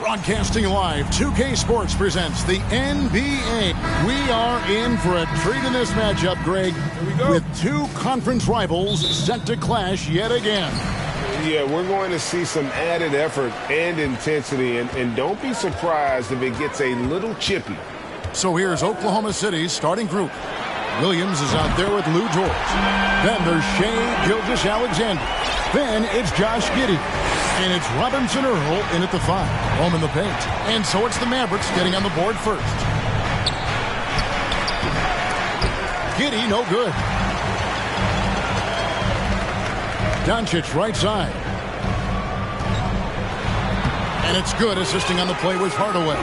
Broadcasting live, 2K Sports presents the NBA. We are in for a treat in this matchup, Greg, with two conference rivals set to clash yet again. Yeah, we're going to see some added effort and intensity, and don't be surprised if it gets a little chippy. So here's Oklahoma City's starting group. Williams is out there with Lou George. Then there's Shai Gilgeous-Alexander. Then it's Josh Giddey. And it's Robinson Earl in at the 5, home in the paint. And so it's the Mavericks getting on the board first. Giddey, no good. Doncic, right side. And it's good. Assisting on the play was Hardaway.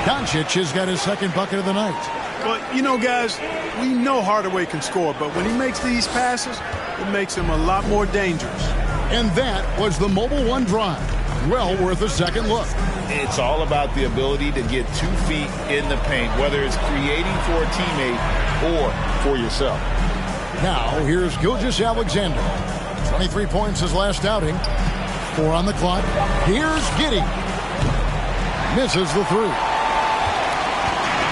Doncic has got his second bucket of the night. Well, you know, guys, we know Hardaway can score, but when he makes these passes, it makes him a lot more dangerous. And that was the Mobile One drive. Well worth a second look. It's all about the ability to get 2 feet in the paint, whether it's creating for a teammate or for yourself. Now, here's Gilgeous-Alexander. 23 points his last outing. 4 on the clock. Here's Giddey. Misses the 3.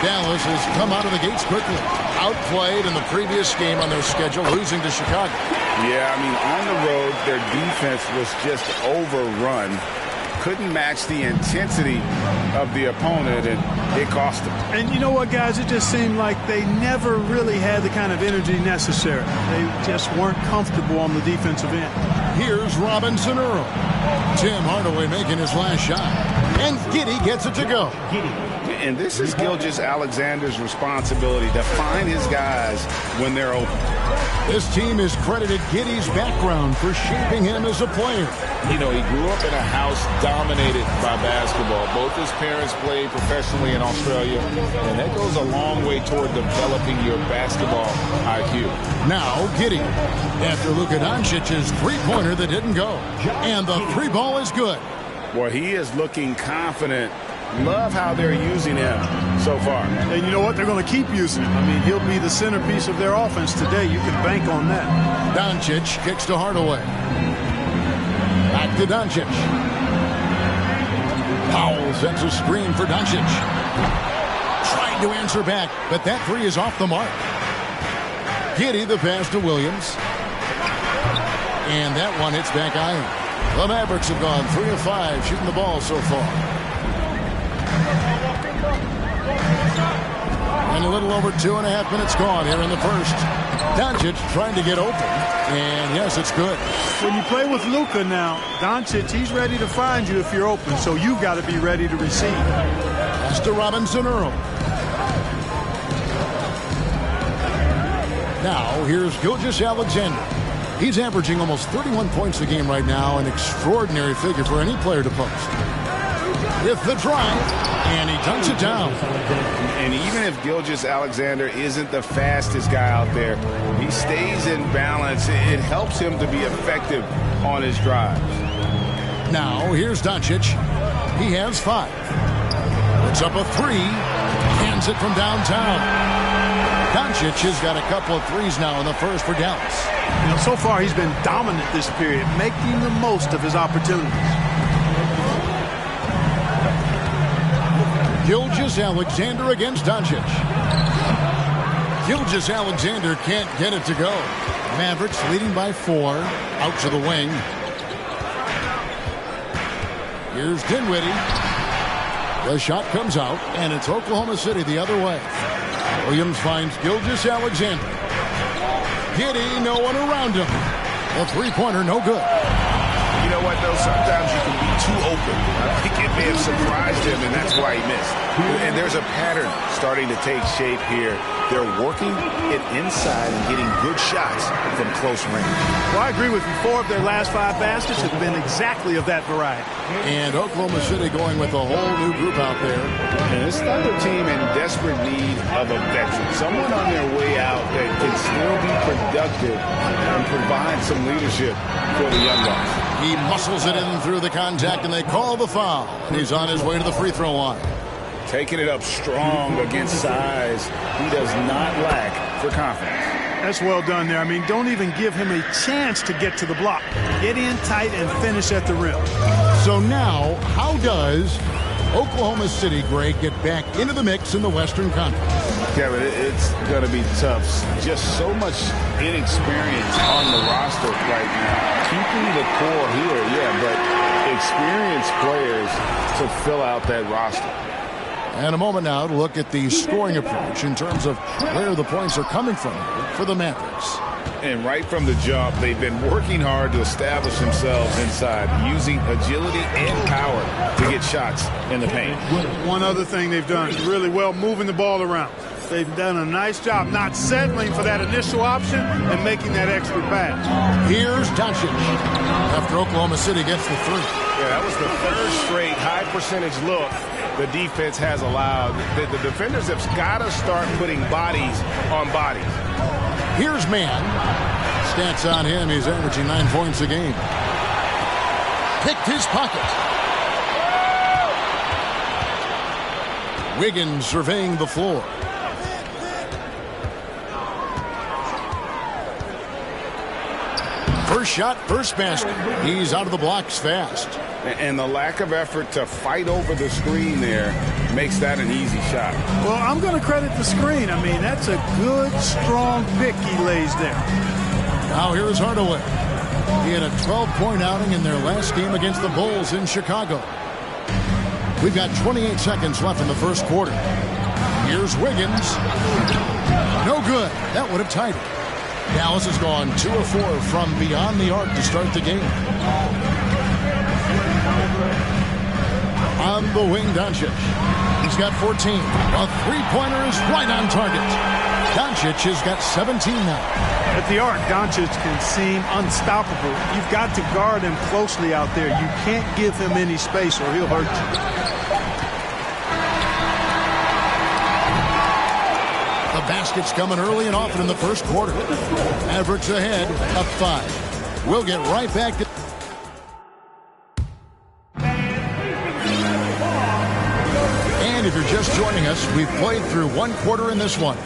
Dallas has come out of the gates quickly. Outplayed in the previous game on their schedule, losing to Chicago. Yeah, I mean, on the road, their defense was just overrun. Couldn't match the intensity of the opponent, and it cost them. And you know what, guys? It just seemed like they never really had the kind of energy necessary. They just weren't comfortable on the defensive end. Here's Robinson Earl. Tim Hardaway making his last shot. And Giddey gets it to go. And this is Gilgeous-Alexander's responsibility to find his guys when they're open. This team has credited Giddey's background for shaping him as a player. You know, he grew up in a house dominated by basketball. Both his parents played professionally in Australia, and that goes a long way toward developing your basketball IQ. Now Giddey, after Luka Doncic's three-pointer that didn't go. And the 3 ball is good. Well, he is looking confident. Love how they're using him so far. And you know what? They're going to keep using him. I mean, he'll be the centerpiece of their offense today. You can bank on that. Doncic kicks to Hardaway. Back to Doncic. Powell sends a screen for Doncic. Trying to answer back, but that 3 is off the mark. Giddey the pass to Williams. And that one hits back iron. The Mavericks have gone 3 of 5 shooting the ball so far. And a little over 2.5 minutes gone here in the first. Doncic trying to get open. And yes, it's good. When you play with Luka now, Doncic, he's ready to find you if you're open. So you've got to be ready to receive. That's to Robinson Earl. Now, here's Gilgeous-Alexander. He's averaging almost 31 points a game right now, an extraordinary figure for any player to post. With the drive, and he dunks it down. And even if Gilgeous-Alexander isn't the fastest guy out there, he stays in balance. It helps him to be effective on his drives. Now, here's Doncic. He has 5. Puts up a 3. Hands it from downtown. Doncic has got a couple of 3s now in the first for Dallas. You know, so far he's been dominant this period, making the most of his opportunities. Gilgeous-Alexander against Doncic. Gilgeous-Alexander can't get it to go. Mavericks leading by 4. Out to the wing. Here's Dinwiddie. The shot comes out, and it's Oklahoma City the other way. Williams finds Gilgeous-Alexander. Giddey, no one around him. The 3-pointer, no good. You know what, though? Sometimes you can be too open. I think it may have surprised him, and that's why he missed. And there's a pattern starting to take shape here. They're working it inside and getting good shots from close range. Well, I agree with you. 4 of their last 5 baskets have been exactly of that variety. And Oklahoma City going with a whole new group out there. And this Thunder team in desperate need of a veteran. Someone on their way out that can still be productive and provide some leadership for the young guys. He muscles it in through the contact, and they call the foul. And he's on his way to the free throw line. Taking it up strong against size. He does not lack for confidence. That's well done there. I mean, don't even give him a chance to get to the block. Get in tight and finish at the rim. So now, how does Oklahoma City, Greg, get back into the mix in the Western Conference? Kevin, it's going to be tough. Just so much inexperience on the roster right now. Keeping the core here, yeah, but experienced players to fill out that roster. And a moment now to look at the scoring approach in terms of where the points are coming from for the Mavericks. And right from the jump, they've been working hard to establish themselves inside, using agility and power to get shots in the paint. One other thing they've done really well, moving the ball around. They've done a nice job not settling for that initial option and making that extra pass. Here's Doncic after Oklahoma City gets the three. Yeah, that was the third straight high percentage look the defense has allowed. The defenders have got to start putting bodies on bodies. Here's Mann. Stats on him, he's averaging 9 points a game. Picked his pocket. Wiggins surveying the floor. First shot, first basket. He's out of the blocks fast. And the lack of effort to fight over the screen there makes that an easy shot. Well, I'm going to credit the screen. I mean, that's a good, strong pick he lays there. Now here's Hardaway. He had a 12-point outing in their last game against the Bulls in Chicago. We've got 28 seconds left in the first quarter. Here's Wiggins. No good. That would have tied it. Dallas has gone 2 of 4 from beyond the arc to start the game. On the wing, Doncic. He's got 14. A three-pointer is right on target. Doncic has got 17 now. At the arc, Doncic can seem unstoppable. You've got to guard him closely out there. You can't give him any space or he'll hurt you. The basket's coming early and often in the first quarter. Mavericks ahead, up 5. We'll get right back to... And if you're just joining us, we've played through one quarter in this one.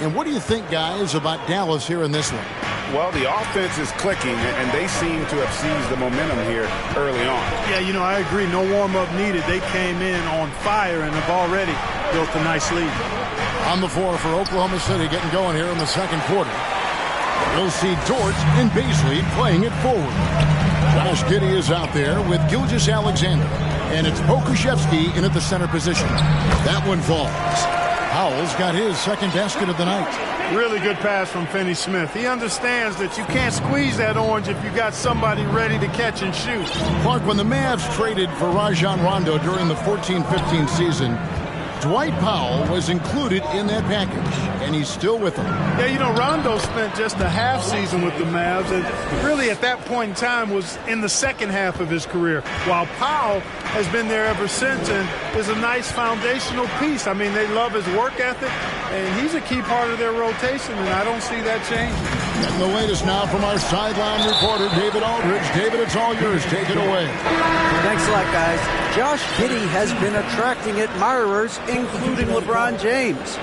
And what do you think, guys, about Dallas here in this one? Well, the offense is clicking, and they seem to have seized the momentum here early on. Yeah, you know, I agree. No warm-up needed. They came in on fire and have already built a nice lead. On the floor for Oklahoma City getting going here in the second quarter. We'll see Dort and Beasley playing it forward. Josh Giddey is out there with Gilgeous-Alexander. And it's Pokusevski in at the center position. That one falls. Powell's got his second basket of the night. Really good pass from Finney-Smith. He understands that you can't squeeze that orange if you got somebody ready to catch and shoot. Clark, when the Mavs traded for Rajon Rondo during the 14-15 season, Dwight Powell was included in that package, and he's still with them. Yeah, you know, Rondo spent just a half season with the Mavs, and really at that point in time was in the second half of his career, while Powell has been there ever since and is a nice foundational piece. I mean, they love his work ethic, and he's a key part of their rotation, and I don't see that changing. And the latest now from our sideline reporter, David Aldridge. David, it's all yours. Take it away. Thanks a lot, guys. Josh Giddey has been attracting admirers, including LeBron James.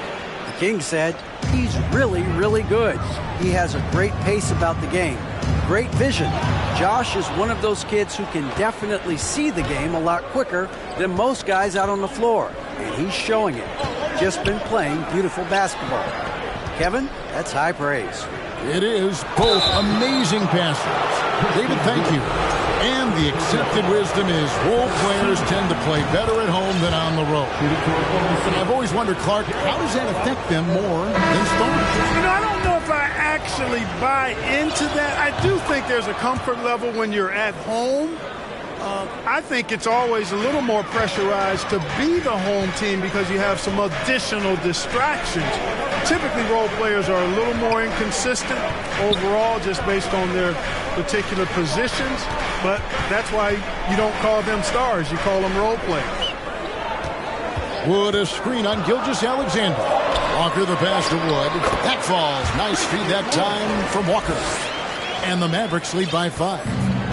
The King said he's really, really good. He has a great pace about the game, great vision. Josh is one of those kids who can definitely see the game a lot quicker than most guys out on the floor, and he's showing it. Just been playing beautiful basketball. Kevin, that's high praise. It is both amazing passes. David, thank you. And the accepted wisdom is role players tend to play better at home than on the road. And I've always wondered, Clark, how does that affect them more than starters? You know, I don't know if I actually buy into that. I do think there's a comfort level when you're at home. I think it's always a little more pressurized to be the home team because you have some additional distractions. Typically, role players are a little more inconsistent overall just based on their particular positions, but that's why you don't call them stars. You call them role players. Wood a screen on Gilgeous-Alexander. Walker the pass to Wood. That falls. Nice feed that time from Walker. And the Mavericks lead by 5.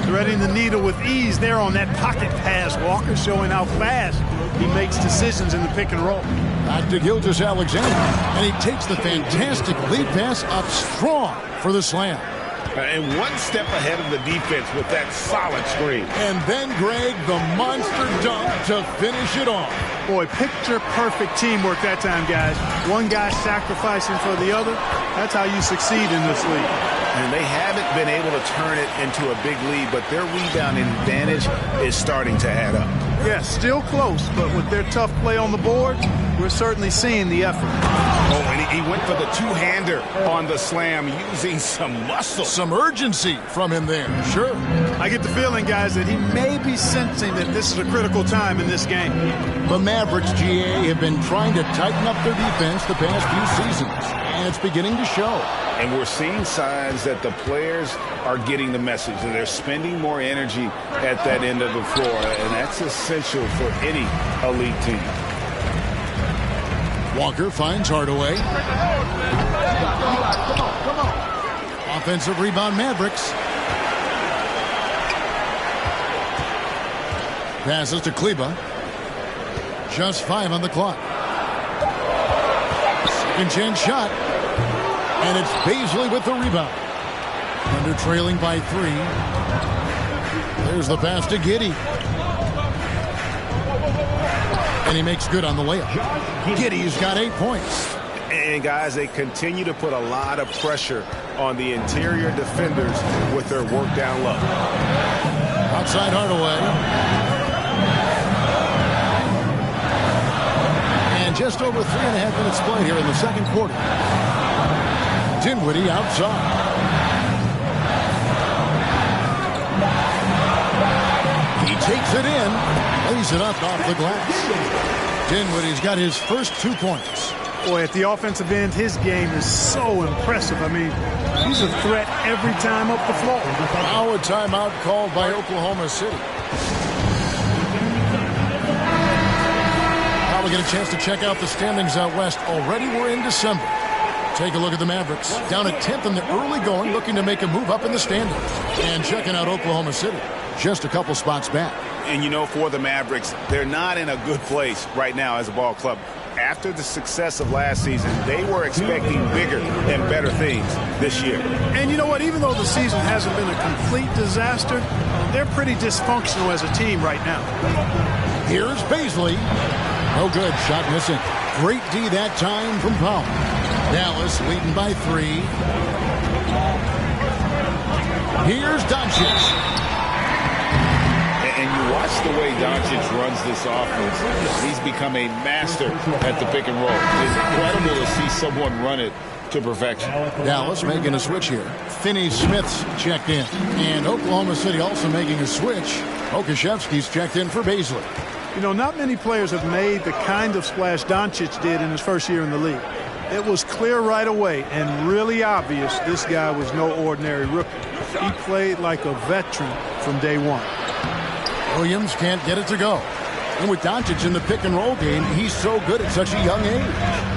Threading the needle with ease there on that pocket pass. Walker showing how fast he makes decisions in the pick and roll. Back to Gilgeous-Alexander. And he takes the fantastic lead pass up strong for the slam. And one step ahead of the defense with that solid screen. And then, Greg, the monster dunk to finish it off. Boy, picture-perfect teamwork that time, guys. One guy sacrificing for the other. That's how you succeed in this league. And they haven't been able to turn it into a big lead, but their rebounding advantage is starting to add up. Yeah, still close, but with their tough play on the board, we're certainly seeing the effort. Oh, and he went for the two-hander on the slam, using some muscle. Some urgency from him there, sure. I get the feeling, guys, that he may be sensing that this is a critical time in this game. The Mavericks, GA, have been trying to tighten up their defense the past few seasons, and it's beginning to show. And we're seeing signs that the players are getting the message, and they're spending more energy at that end of the floor, and that's essential for any elite team. Walker finds Hardaway. Offensive rebound, Mavericks. Passes to Kleba. Just 5 on the clock. Second chance shot. And it's Bazley with the rebound. Under trailing by 3. There's the pass to Giddey. And he makes good on the layup. Giddey's got 8 points. And, guys, they continue to put a lot of pressure on the interior defenders with their work down low. Outside Hardaway. And just over 3.5 minutes played here in the second quarter. Dinwiddie outside. He takes it in. Lays it up off the glass. Dinwiddie's got his first 2 points. Boy, at the offensive end, his game is so impressive. I mean, he's a threat every time up the floor. Now a timeout called by Oklahoma City. Now we get a chance to check out the standings out west. Already we're in December. Take a look at the Mavericks. Down at 10th in the early going, looking to make a move up in the standings. And checking out Oklahoma City. Just a couple spots back. And, you know, for the Mavericks, they're not in a good place right now as a ball club. After the success of last season, they were expecting bigger and better things this year. And you know what? Even though the season hasn't been a complete disaster, they're pretty dysfunctional as a team right now. Here's Bazley. No good. Shot missing. Great D that time from Powell. Dallas leading by 3. Here's Doncic. And you watch the way Doncic runs this offense. He's become a master at the pick and roll. It's incredible to see someone run it to perfection. Dallas making a switch here. Finney-Smith's checked in. And Oklahoma City also making a switch. Okashevsky's checked in for Bazley. You know, not many players have made the kind of splash Doncic did in his first year in the league. It was clear right away and really obvious this guy was no ordinary rookie. He played like a veteran from day one. Williams can't get it to go. And with Doncic in the pick and roll game, he's so good at such a young age.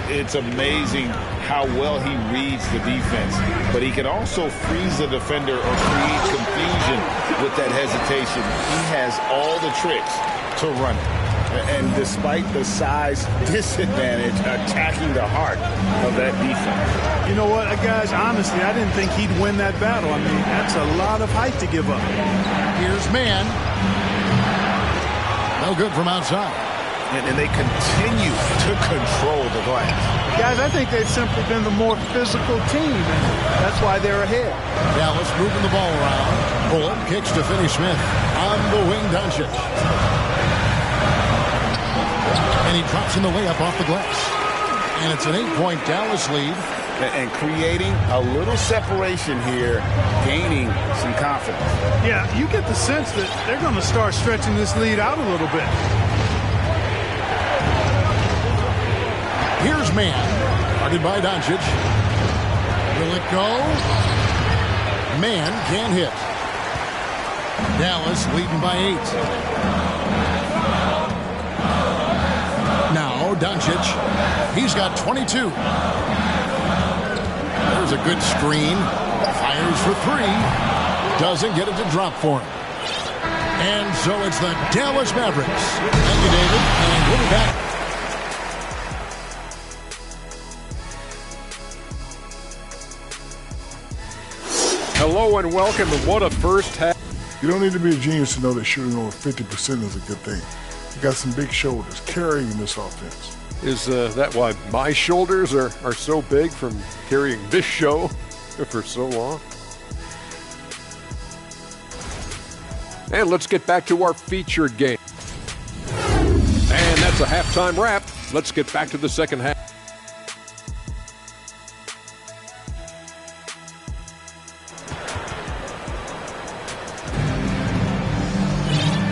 It's amazing how well he reads the defense, but he can also freeze the defender or create confusion with that hesitation. He has all the tricks to run it. And despite the size disadvantage, attacking the heart of that defense. You know what, guys, honestly, I didn't think he'd win that battle. I mean, that's a lot of height to give up. Here's Mann. No good from outside. And they continue to control the glass. Guys, I think they've simply been the more physical team, and that's why they're ahead. Dallas moving the ball around. Bullock kicks to Finney-Smith. On the wing, Doncic. And he drops in the layup off the glass. And it's an 8-point Dallas lead. And creating a little separation here, gaining some confidence. Yeah, you get the sense that they're going to start stretching this lead out a little bit. Here's Mann. Guarded by Doncic. Will it go? Mann can't hit. Dallas leading by 8. Now Doncic. He's got 22. There's a good screen. Fires for 3. Doesn't get it to drop for him. And so it's the Dallas Mavericks. Thank you, David. And we'll be back. Hello and welcome, and what a first half. You don't need to be a genius to know that shooting over 50% is a good thing. You got some big shoulders carrying this offense. Is that why my shoulders are so big from carrying this show for so long? And let's get back to our featured game. And that's a halftime wrap. Let's get back to the second half.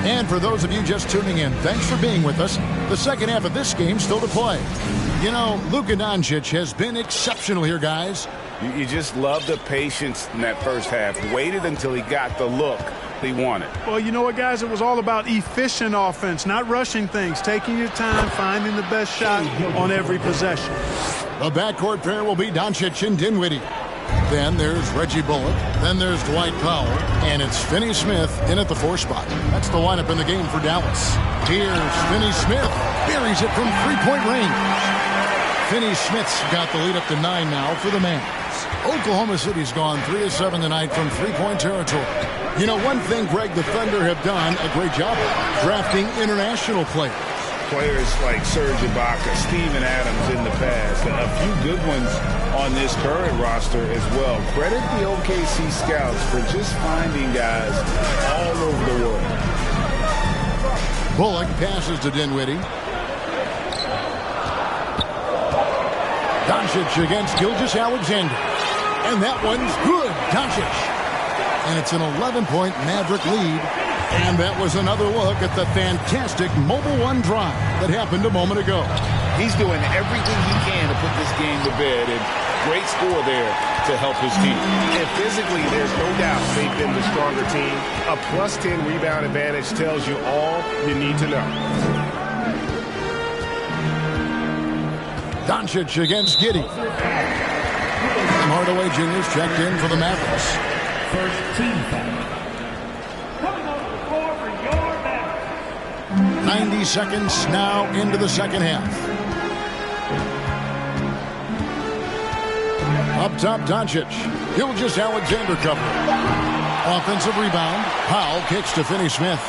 And for those of you just tuning in, thanks for being with us. The second half of this game still to play. You know, Luka Doncic has been exceptional here, guys. You just love the patience in that first half. Waited until he got the look he wanted. Well, you know what, guys? It was all about efficient offense, not rushing things, taking your time, finding the best shot on every possession. The backcourt pair will be Doncic and Dinwiddie. Then there's Reggie Bullock. Then there's Dwight Powell. And it's Finney Smith in at the 4 spot. That's the lineup in the game for Dallas. Here's Finney Smith. Buries it from three-point range. Finney Smith's got the lead up to 9 now for the Mavs. Oklahoma City's gone 3 of 7 tonight from three-point territory. You know, one thing, Greg, the Thunder have done a great job of drafting international players. Players like Serge Ibaka, Steven Adams in the past, a few good ones on this current roster as well. Credit the OKC scouts for just finding guys all over the world. Bullock passes to Dinwiddie. Doncic against Gilgeous-Alexander. And that one's good. Doncic. And it's an 11-point Maverick lead. And that was another look at the fantastic Mobile One drive that happened a moment ago. He's doing everything he can to put this game to bed, and great score there to help his team. And physically, there's no doubt they've been the stronger team. A plus 10 rebound advantage tells you all you need to know. Doncic against Giddey. Hardaway Jr.'s checked in for the Mavericks. First team foul. 90 seconds now into the second half. Up top, Doncic. Gilgeous-Alexander cover. Offensive rebound. Powell kicks to Finney Smith.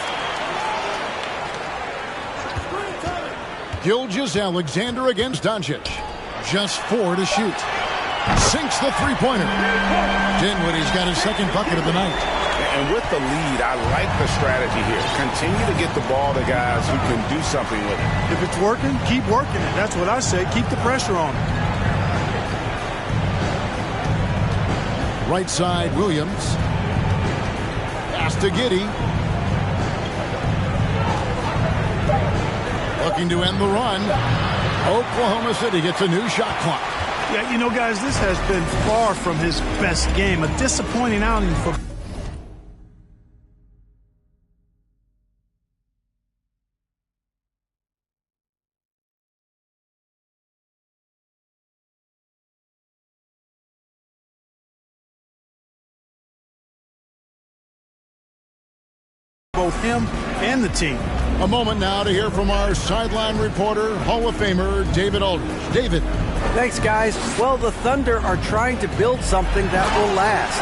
Gilgeous-Alexander against Doncic. Just 4 to shoot. Sinks the three-pointer. Dinwiddie's got his second bucket of the night. And with the lead, I like the strategy here. Continue to get the ball to guys who can do something with it. If it's working, keep working it. That's what I say. Keep the pressure on it. Right side, Williams. Pass to Giddey. Looking to end the run. Oklahoma City gets a new shot clock. Yeah, you know, guys, this has been far from his best game. A disappointing outing for both him and the team. A moment now to hear from our sideline reporter, Hall of Famer David Aldridge. David. Thanks, guys. Well, the Thunder are trying to build something that will last.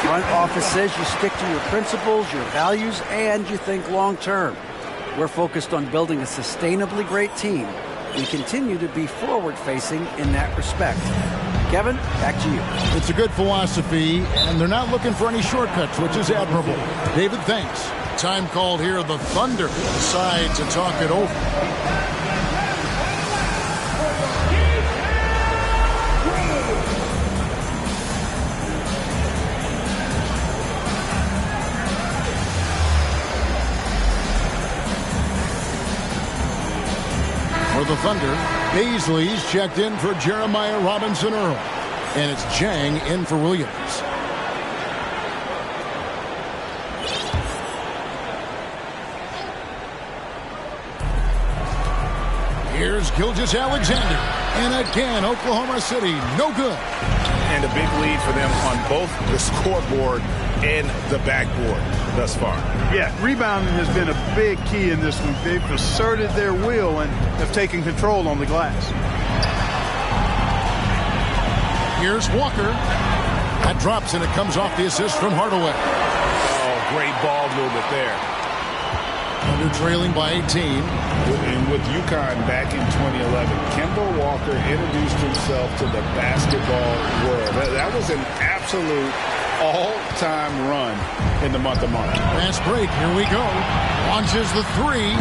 The front office says you stick to your principles, your values, and you think long term. We're focused on building a sustainably great team. We continue to be forward-facing in that respect. Kevin, back to you. It's a good philosophy, and they're not looking for any shortcuts, which is admirable. David, thanks. Time called here. The Thunder decide to talk it over. For the Thunder, Baisley's checked in for Jeremiah Robinson Earl. And it's Jang in for Williams. Here's Gilgeous-Alexander. And again, Oklahoma City, no good. And a big lead for them on both the scoreboard and the backboard thus far. Yeah, rebounding has been a big key in this one. They've asserted their will and have taken control on the glass. Here's Walker. That drops, and it comes off the assist from Hardaway. Oh, great ball movement there. Under trailing by 18. And with UConn back in 2011, Kemba Walker introduced himself to the basketball world. That was an absolute all-time run in the month of March. Fast break. Here we go. Launches the three.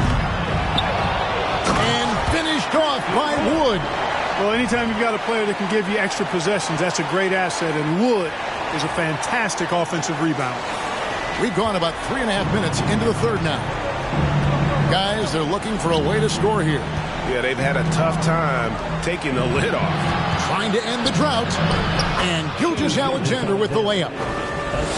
And finished off by Wood. Well, anytime you've got a player that can give you extra possessions, that's a great asset. And Wood is a fantastic offensive rebounder. We've gone about 3.5 minutes into the third now. Guys, they're looking for a way to score here. Yeah, they've had a tough time taking the lid off. Trying to end the drought. And Gilgeous-Alexander with the layup.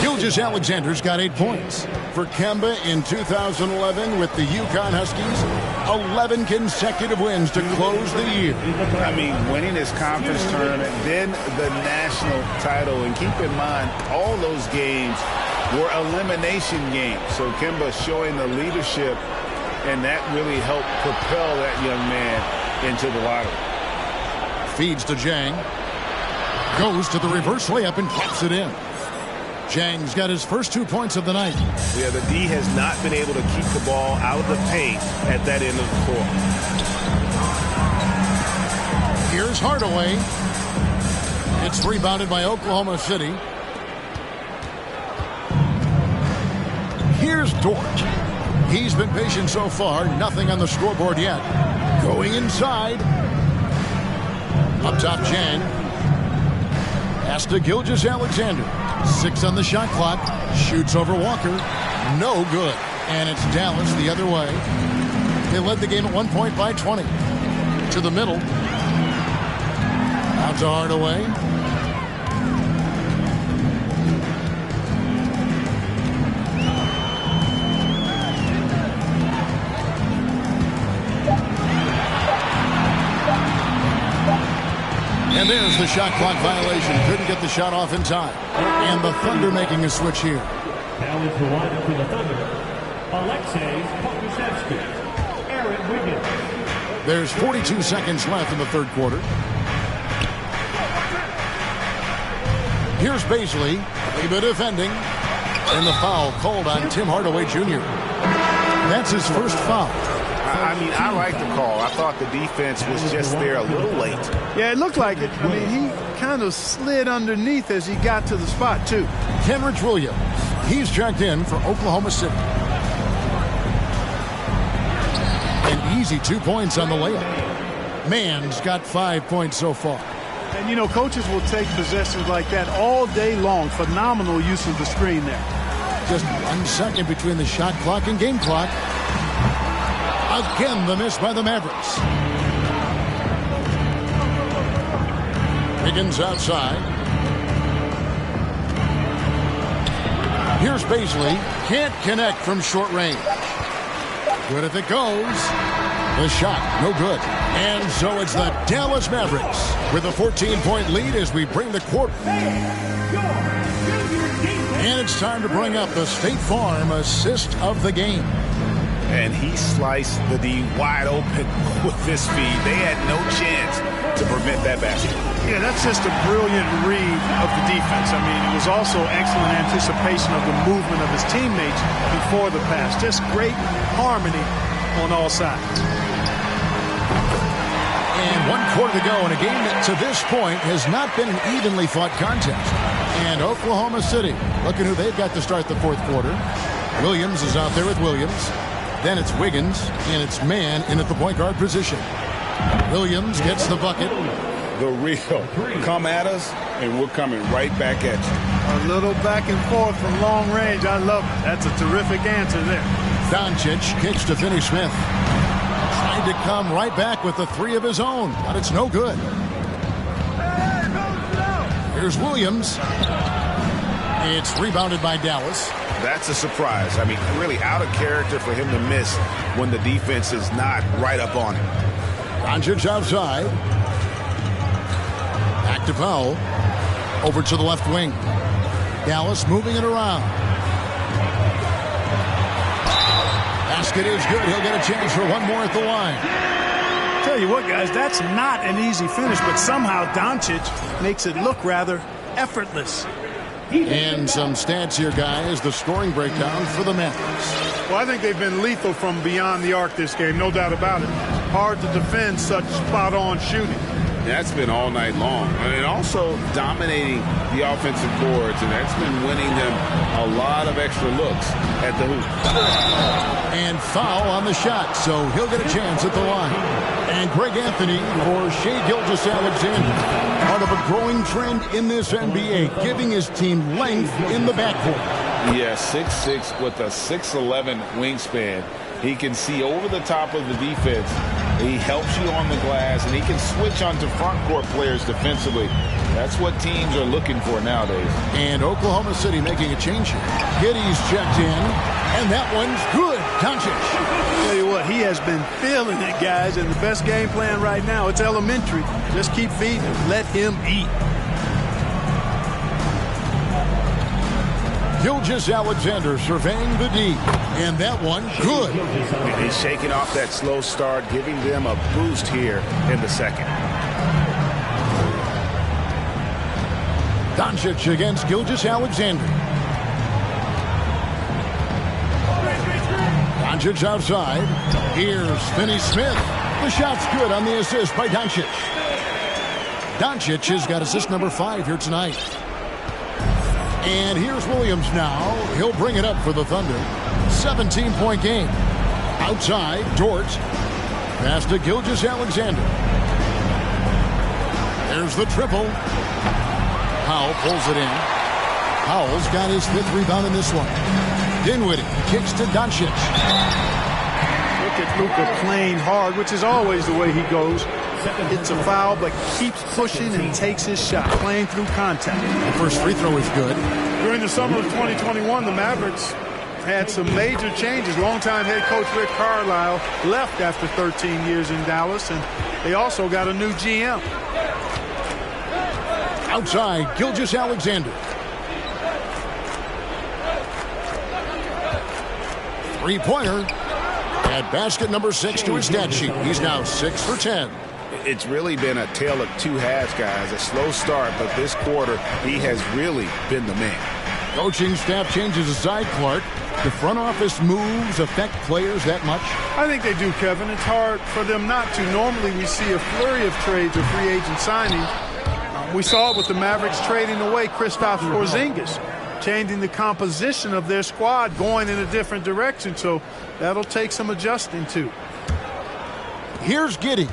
Gilgeous-Alexander's got 8 points. For Kemba in 2011 with the UConn Huskies, 11 consecutive wins to close the year. I mean, winning his conference tournament, then the national title. And keep in mind, all those games were elimination games. So Kemba showing the leadership, and that really helped propel that young man into the lottery. Feeds to Jang. Goes to the reverse layup and pops it in. Jang's got his first 2 points of the night. Yeah, the D has not been able to keep the ball out of the paint at that end of the court. Here's Hardaway. It's rebounded by Oklahoma City. Here's Dort. He's been patient so far. Nothing on the scoreboard yet. Going inside. Up top, Jang. Pass to Gilgeous-Alexander. 6 on the shot clock. Shoots over Walker. No good. And it's Dallas the other way. They led the game at 1 point by 20. To the middle. Out to Hardaway. And there's the shot clock violation. Couldn't get the shot off in time. And the Thunder making a switch here. Now is the line for the Thunder. Alexei Pokusevski. Aaron Wiggins. There's 42 seconds left in the third quarter. Here's Baisley. Leba defending. And the foul called on Tim Hardaway Jr. That's his first foul. I mean, I like the call. I thought the defense was just there a little late. Yeah, it looked like it. I mean, he kind of slid underneath as he got to the spot, too. Kenrich Williams. He's checked in for Oklahoma City. An easy 2 points on the layup. Mann's got 5 points so far. And, you know, coaches will take possessions like that all day long. Phenomenal use of the screen there. Just 1 second between the shot clock and game clock. Again, the miss by the Mavericks. Wiggins outside. Here's Baisley. Can't connect from short range. Good if it goes. The shot, no good. And so it's the Dallas Mavericks with a 14-point lead as we bring the quarter. And it's time to bring up the State Farm assist of the game. And he sliced the D wide open with this feed. They had no chance to prevent that basket. Yeah, that's just a brilliant read of the defense. I mean, it was also excellent anticipation of the movement of his teammates before the pass. Just great harmony on all sides. And 1 quarter to go in a game that to this point has not been an evenly fought contest. And Oklahoma City, looking who they've got to start the fourth quarter. Williams is out there with Williams. Then it's Wiggins, and it's Mann in at the point guard position. Williams gets the bucket. The real come at us, and we're coming right back at you. A little back and forth from long range. I love it. That's a terrific answer there. Doncic kicks to Finney Smith. Trying to come right back with the three of his own, but it's no good. Here's Williams. It's rebounded by Dallas. That's a surprise. I mean, really out of character for him to miss when the defense is not right up on him. Doncic outside. Back to Powell. Over to the left wing. Dallas moving it around. Basket is good. He'll get a chance for one more at the line. Tell you what, guys, that's not an easy finish, but somehow Doncic makes it look rather effortless. And some stats here, guys. The scoring breakdown for the Mavericks. Well, I think they've been lethal from beyond the arc this game, no doubt about it. Hard to defend such spot-on shooting. That's been all night long. And also dominating the offensive boards, and that's been winning them a lot of extra looks at the hoop. And foul on the shot, so he'll get a chance at the line. And Greg Anthony for Shai Gilgeous-Alexander. Part of a growing trend in this NBA, giving his team length in the backcourt. Yeah, 6'6" with a 6'11" wingspan. He can see over the top of the defense. He helps you on the glass, and he can switch onto front court players defensively. That's what teams are looking for nowadays. And Oklahoma City making a change here. Giddey's checked in, and that one's good. Doncic. Tell you what, he has been feeling it, guys, and the best game plan right now, it's elementary. Just keep feeding him. Let him eat. Gilgeous-Alexander surveying the D, and that one good. He's shaking off that slow start, giving them a boost here in the second. Doncic against Gilgeous-Alexander. Doncic outside. Here's Finney-Smith. The shot's good on the assist by Doncic. Doncic has got assist number 5 here tonight. And here's Williams now. He'll bring it up for the Thunder. 17-point game. Outside, Dort. Pass to Gilgeous-Alexander. There's the triple. Powell pulls it in. Powell's got his 5th rebound in this one. Dinwiddie kicks to Doncic. Look at Luka playing hard, which is always the way he goes. It's a foul, but keeps pushing and takes his shot, playing through contact. The first free throw is good. During the summer of 2021, the Mavericks had some major changes. Longtime head coach Rick Carlisle left after 13 years in Dallas, and they also got a new GM. Outside, Gilgeous-Alexander. Three-pointer. At basket number 6 to his stat sheet. He's now 6 for 10. It's really been a tale of two halves, guys. A slow start, but this quarter, he has really been the man. Coaching staff changes aside, Clark. The front office moves affect players that much? I think they do, Kevin. It's hard for them not to. Normally, we see a flurry of trades or free agent signings. We saw it with the Mavericks trading away Kristaps Porzingis, changing the composition of their squad, going in a different direction. So that'll take some adjusting to. Here's Giddey.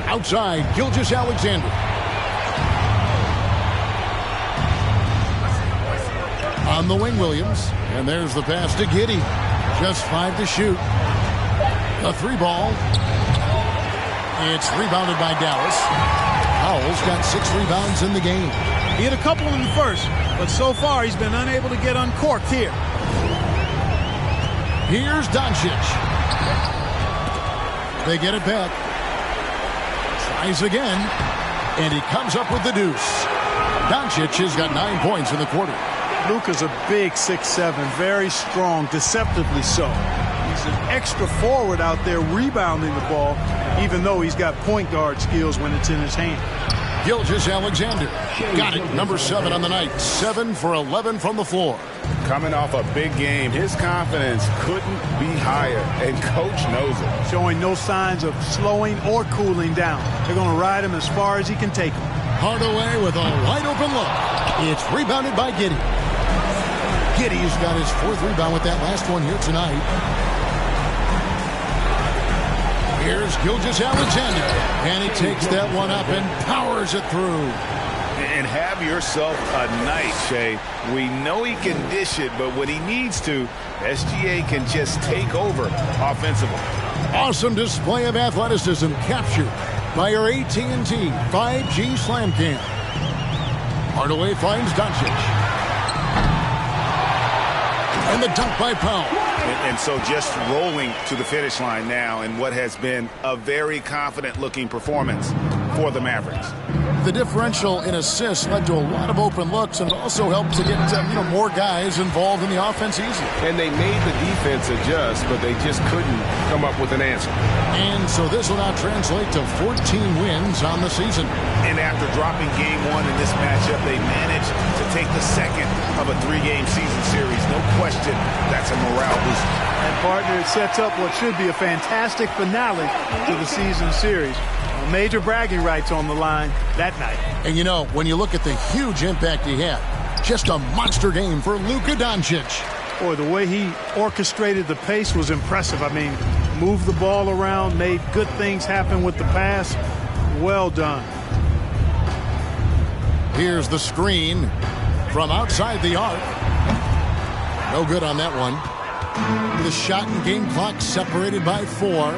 Outside, Gilgeous-Alexander. On the wing, Williams. And there's the pass to Giddey. Just 5 to shoot. A 3-ball. It's rebounded by Dallas. Powell's got 6 rebounds in the game. He hit a couple in the first, but so far he's been unable to get uncorked here. Here's Doncic. They get it back. Tries again, and he comes up with the deuce. Doncic has got 9 points in the quarter. Luka's a big 6'7", very strong, deceptively so. He's an extra forward out there rebounding the ball, even though he's got point guard skills when it's in his hand. Gilgeous-Alexander got it. Number 7 on the night. 7 for 11 from the floor. Coming off a big game, his confidence couldn't be higher, and coach knows it. Showing no signs of slowing or cooling down. They're going to ride him as far as he can take him. Hardaway with a wide-open look. It's rebounded by Giddey. Giddey's got his 4th rebound with that last one here tonight. Here's Gilgeous-Alexander, and he takes that one up and powers it through. And have yourself a night, Shai. We know he can dish it, but when he needs to, SGA can just take over offensively. Awesome display of athleticism captured by our AT&T 5G Slam Cam. Hardaway finds Doncic. And the dunk by Powell. And so just rolling to the finish line now in what has been a very confident-looking performance for the Mavericks. The differential in assists led to a lot of open looks and also helped to get more guys involved in the offense easier. And they made the defense adjust, but they just couldn't come up with an answer. And so this will now translate to 14 wins on the season. And after dropping game one in this matchup, they managed to take the second of a 3-game season series. No question, that's a morale boost. And partner, it sets up what should be a fantastic finale to the season series. Major bragging rights on the line that night. And when you look at the huge impact he had, just a monster game for Luka Doncic. Boy, the way he orchestrated the pace was impressive. I mean, moved the ball around, made good things happen with the pass. Well done. Here's the screen from outside the arc. No good on that one. The shot and game clock separated by 4.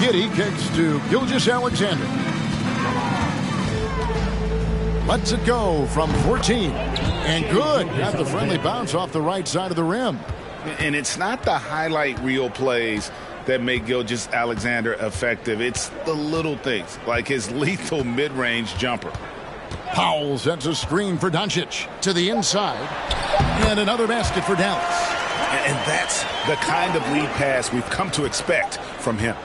Giddey kicks to Gilgeous-Alexander. Lets it go from 14. And good. Got the friendly bounce off the right side of the rim. And it's not the highlight reel plays that make Gilgeous-Alexander effective. It's the little things, like his lethal mid-range jumper. Powell sends a screen for Doncic to the inside. And another basket for Dallas. And that's the kind of lead pass we've come to expect from him.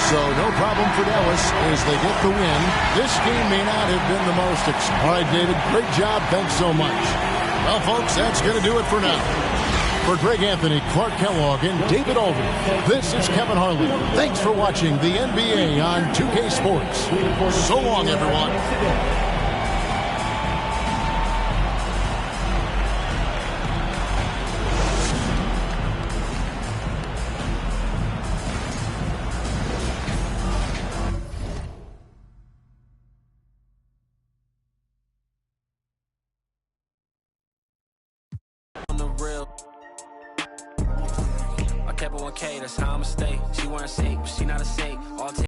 So no problem for Dallas as they get the win. This game may not have been the most exciting. All right, David, great job. Thanks so much. Well, folks, that's going to do it for now. For Greg Anthony, Clark Kellogg, and David Aldridge, this is Kevin Harlan. Thanks for watching the NBA on 2K Sports. So long, everyone. I kept it 1K, that's how I'ma stay. She wanna say, but she not a saint. All